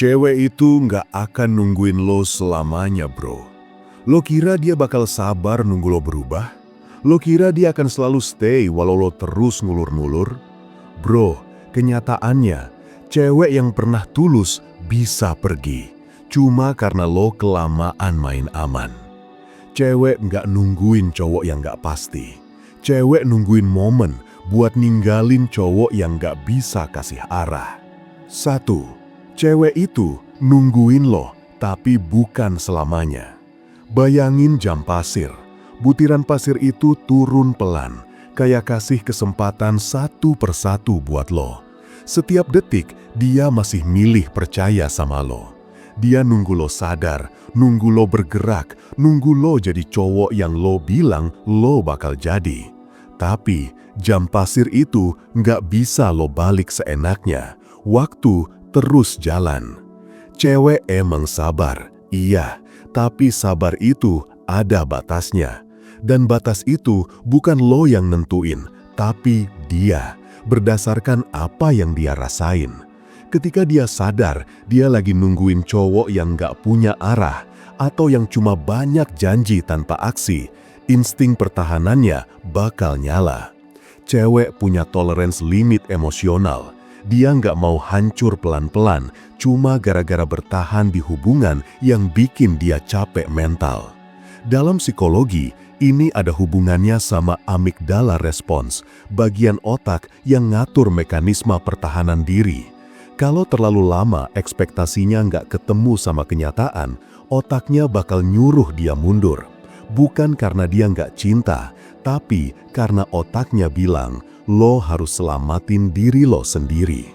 Cewek itu nggak akan nungguin lo selamanya, bro. Lo kira dia bakal sabar nunggu lo berubah? Lo kira dia akan selalu stay walau lo terus ngulur-ngulur? Bro, kenyataannya, cewek yang pernah tulus bisa pergi. Cuma karena lo kelamaan main aman. Cewek nggak nungguin cowok yang nggak pasti. Cewek nungguin momen buat ninggalin cowok yang nggak bisa kasih arah. 1. Cewek itu nungguin lo, tapi bukan selamanya. Bayangin jam pasir. Butiran pasir itu turun pelan, kayak kasih kesempatan satu persatu buat lo. Setiap detik, dia masih milih percaya sama lo. Dia nunggu lo sadar, nunggu lo bergerak, nunggu lo jadi cowok yang lo bilang lo bakal jadi. Tapi, jam pasir itu nggak bisa lo balik seenaknya. Waktu terus jalan. Cewek emang sabar, iya, tapi sabar itu ada batasnya. Dan batas itu bukan lo yang nentuin, tapi dia, berdasarkan apa yang dia rasain. Ketika dia sadar, dia lagi nungguin cowok yang gak punya arah, atau yang cuma banyak janji tanpa aksi, insting pertahanannya bakal nyala. Cewek punya tolerance limit emosional. Dia nggak mau hancur pelan-pelan cuma gara-gara bertahan di hubungan yang bikin dia capek mental. Dalam psikologi, ini ada hubungannya sama amigdala respons, bagian otak yang ngatur mekanisme pertahanan diri. Kalau terlalu lama ekspektasinya nggak ketemu sama kenyataan, otaknya bakal nyuruh dia mundur. Bukan karena dia nggak cinta, tapi karena otaknya bilang, lo harus selamatin diri lo sendiri.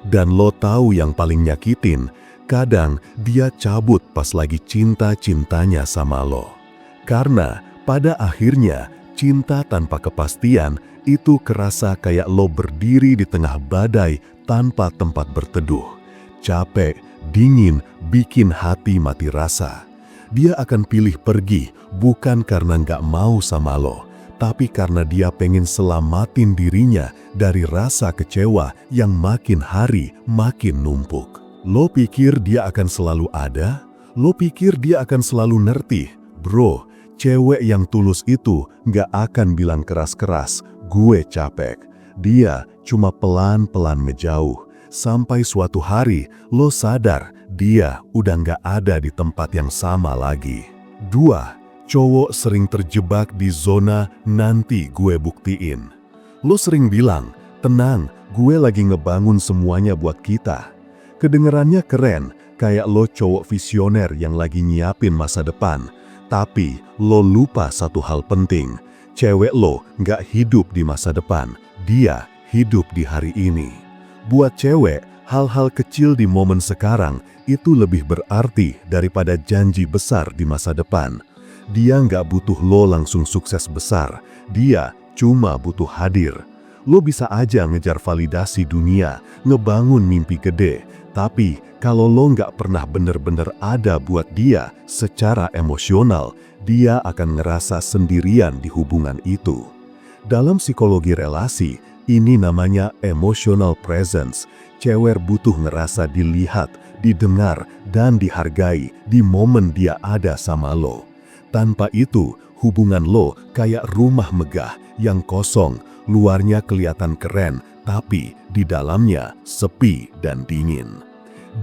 Dan lo tahu yang paling nyakitin, kadang dia cabut pas lagi cinta-cintanya sama lo. Karena pada akhirnya, cinta tanpa kepastian itu kerasa kayak lo berdiri di tengah badai tanpa tempat berteduh. Capek, dingin, bikin hati mati rasa. Dia akan pilih pergi bukan karena nggak mau sama lo, tapi karena dia pengen selamatin dirinya dari rasa kecewa yang makin hari makin numpuk. Lo pikir dia akan selalu ada? Lo pikir dia akan selalu ngerti? Bro, cewek yang tulus itu nggak akan bilang keras-keras, gue capek. Dia cuma pelan-pelan ngejauh. Sampai suatu hari lo sadar dia udah nggak ada di tempat yang sama lagi. 2. Cowok sering terjebak di zona nanti gue buktiin. Lo sering bilang, tenang, gue lagi ngebangun semuanya buat kita. Kedengerannya keren, kayak lo cowok visioner yang lagi nyiapin masa depan. Tapi lo lupa satu hal penting, cewek lo nggak hidup di masa depan, dia hidup di hari ini. Buat cewek, hal-hal kecil di momen sekarang itu lebih berarti daripada janji besar di masa depan. Dia nggak butuh lo langsung sukses besar, dia cuma butuh hadir. Lo bisa aja ngejar validasi dunia, ngebangun mimpi gede, tapi kalau lo nggak pernah bener-bener ada buat dia secara emosional, dia akan ngerasa sendirian di hubungan itu. Dalam psikologi relasi, ini namanya emotional presence. Cewek butuh ngerasa dilihat, didengar, dan dihargai di momen dia ada sama lo. Tanpa itu, hubungan lo kayak rumah megah yang kosong, luarnya kelihatan keren, tapi di dalamnya sepi dan dingin.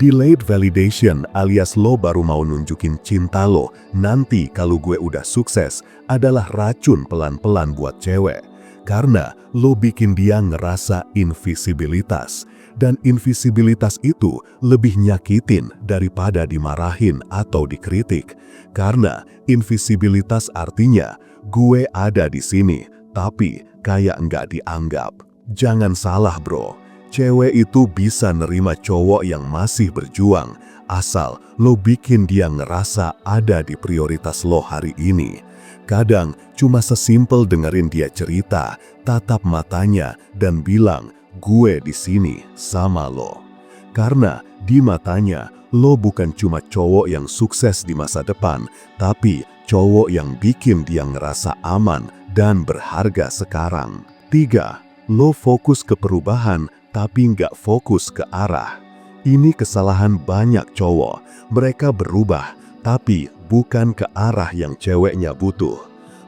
Delayed validation alias lo baru mau nunjukin cinta lo, nanti kalau gue udah sukses, adalah racun pelan-pelan buat cewek. Karena lo bikin dia ngerasa invisibilitas. Dan invisibilitas itu lebih nyakitin daripada dimarahin atau dikritik. Karena invisibilitas artinya, gue ada di sini, tapi kayak nggak dianggap. Jangan salah bro, cewek itu bisa nerima cowok yang masih berjuang, asal lo bikin dia ngerasa ada di prioritas lo hari ini. Kadang cuma sesimpel dengerin dia cerita, tatap matanya, dan bilang, gue di sini sama lo. Karena di matanya, lo bukan cuma cowok yang sukses di masa depan, tapi cowok yang bikin dia ngerasa aman dan berharga sekarang. 3. Lo fokus ke perubahan, tapi nggak fokus ke arah. Ini kesalahan banyak cowok. Mereka berubah, tapi bukan ke arah yang ceweknya butuh.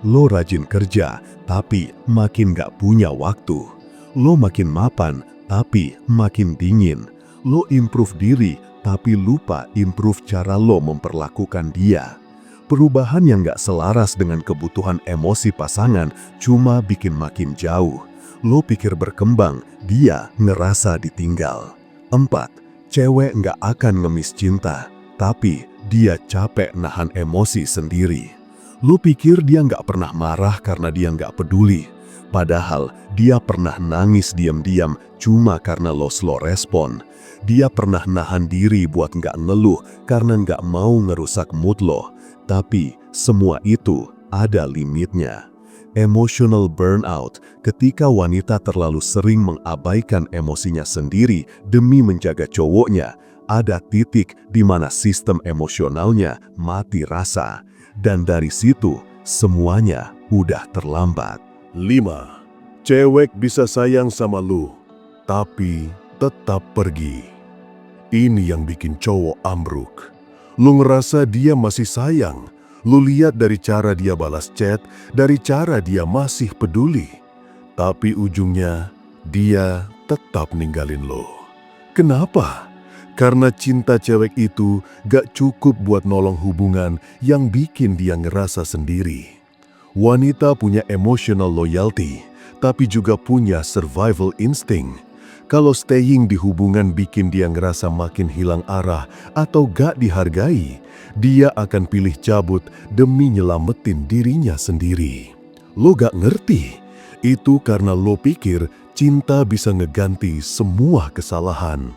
Lo rajin kerja, tapi makin gak punya waktu. Lo makin mapan, tapi makin dingin. Lo improve diri, tapi lupa improve cara lo memperlakukan dia. Perubahan yang gak selaras dengan kebutuhan emosi pasangan cuma bikin makin jauh. Lo pikir berkembang, dia ngerasa ditinggal. 4. Cewek nggak akan ngemis cinta, tapi dia capek nahan emosi sendiri. Lu pikir dia nggak pernah marah karena dia nggak peduli. Padahal dia pernah nangis diam-diam cuma karena lo slow respon. Dia pernah nahan diri buat nggak ngeluh karena nggak mau ngerusak mood lo. Tapi semua itu ada limitnya. Emotional burnout ketika wanita terlalu sering mengabaikan emosinya sendiri demi menjaga cowoknya. Ada titik di mana sistem emosionalnya mati rasa. Dan dari situ semuanya udah terlambat. 5. Cewek bisa sayang sama lu, tapi tetap pergi. Ini yang bikin cowok ambruk. Lu ngerasa dia masih sayang. Lu lihat dari cara dia balas chat, dari cara dia masih peduli. Tapi ujungnya, dia tetap ninggalin lo. Kenapa? Karena cinta cewek itu gak cukup buat nolong hubungan yang bikin dia ngerasa sendiri. Wanita punya emotional loyalty, tapi juga punya survival instinct. Kalau staying di hubungan bikin dia ngerasa makin hilang arah atau gak dihargai, dia akan pilih cabut demi nyelamatin dirinya sendiri. Lo gak ngerti, itu karena lo pikir cinta bisa ngeganti semua kesalahan.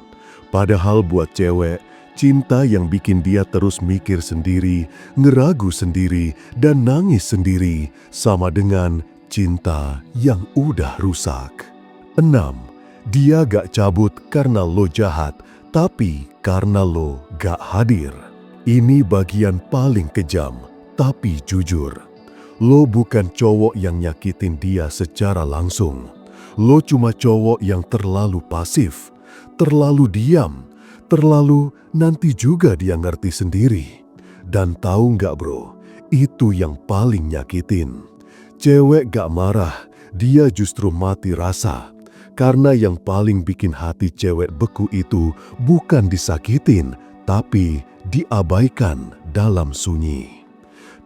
Padahal buat cewek, cinta yang bikin dia terus mikir sendiri, ngeragu sendiri, dan nangis sendiri sama dengan cinta yang udah rusak. 6. Dia gak cabut karena lo jahat, tapi karena lo gak hadir. Ini bagian paling kejam, tapi jujur. Lo bukan cowok yang nyakitin dia secara langsung. Lo cuma cowok yang terlalu pasif, terlalu diam, terlalu nanti juga dia ngerti sendiri. Dan tahu nggak bro, itu yang paling nyakitin. Cewek gak marah, dia justru mati rasa. Karena yang paling bikin hati cewek beku itu bukan disakitin, tapi diabaikan dalam sunyi.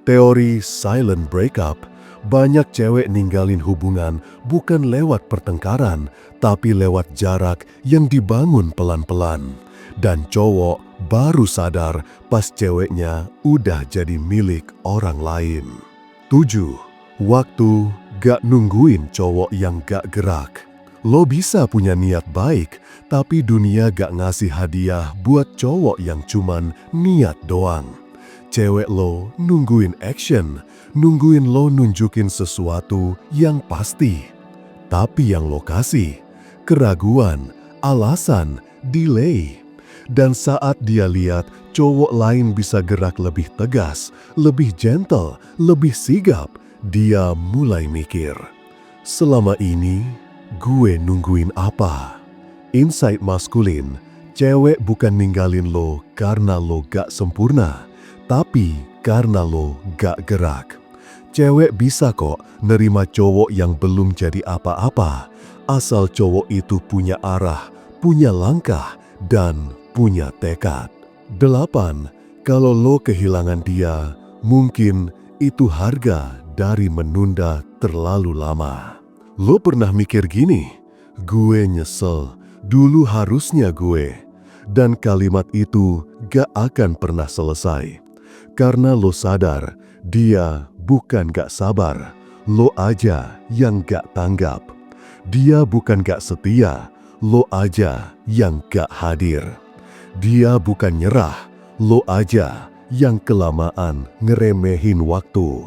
Teori silent breakup, banyak cewek ninggalin hubungan bukan lewat pertengkaran, tapi lewat jarak yang dibangun pelan-pelan. Dan cowok baru sadar pas ceweknya udah jadi milik orang lain. 7. Waktu gak nungguin cowok yang gak gerak. Lo bisa punya niat baik, tapi dunia gak ngasih hadiah buat cowok yang cuman niat doang. Cewek lo nungguin action, nungguin lo nunjukin sesuatu yang pasti. Tapi yang lo kasih, keraguan, alasan, delay. Dan saat dia lihat cowok lain bisa gerak lebih tegas, lebih gentle, lebih sigap, dia mulai mikir, selama ini gue nungguin apa? Insight maskulin, cewek bukan ninggalin lo karena lo gak sempurna, tapi karena lo gak gerak. Cewek bisa kok nerima cowok yang belum jadi apa-apa, asal cowok itu punya arah, punya langkah, dan punya tekad. 8. Kalau lo kehilangan dia, mungkin itu harga dari menunda terlalu lama. Lo pernah mikir gini, gue nyesel, dulu harusnya gue. Dan kalimat itu gak akan pernah selesai. Karena lo sadar, dia bukan gak sabar, lo aja yang gak tanggap. Dia bukan gak setia, lo aja yang gak hadir. Dia bukan nyerah, lo aja yang kelamaan ngeremehin waktu.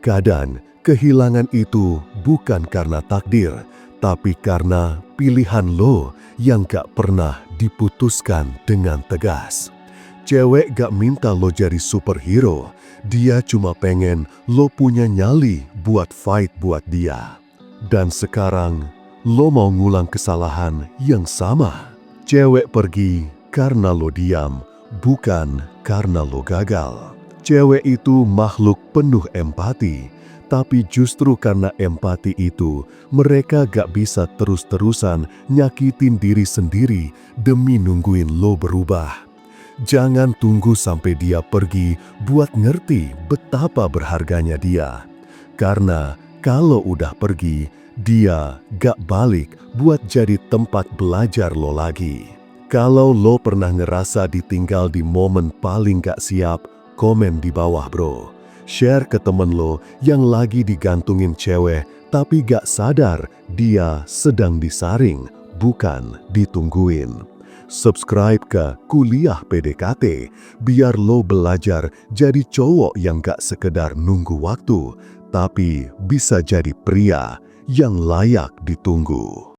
Kadang kehilangan itu bukan karena takdir, tapi karena pilihan lo yang gak pernah diputuskan dengan tegas. Cewek gak minta lo jadi superhero, dia cuma pengen lo punya nyali buat fight buat dia. Dan sekarang, lo mau ngulang kesalahan yang sama. Cewek pergi karena lo diam, bukan karena lo gagal. Cewek itu makhluk penuh empati, tapi justru karena empati itu, mereka gak bisa terus-terusan nyakitin diri sendiri demi nungguin lo berubah. Jangan tunggu sampai dia pergi buat ngerti betapa berharganya dia. Karena kalau udah pergi, dia gak balik buat jadi tempat belajar lo lagi. Kalau lo pernah ngerasa ditinggal di momen paling gak siap, komen di bawah bro. Share ke temen lo yang lagi digantungin cewek tapi gak sadar dia sedang disaring, bukan ditungguin. Subscribe ke Kuliah PDKT biar lo belajar jadi cowok yang gak sekedar nunggu waktu, tapi bisa jadi pria yang layak ditunggu.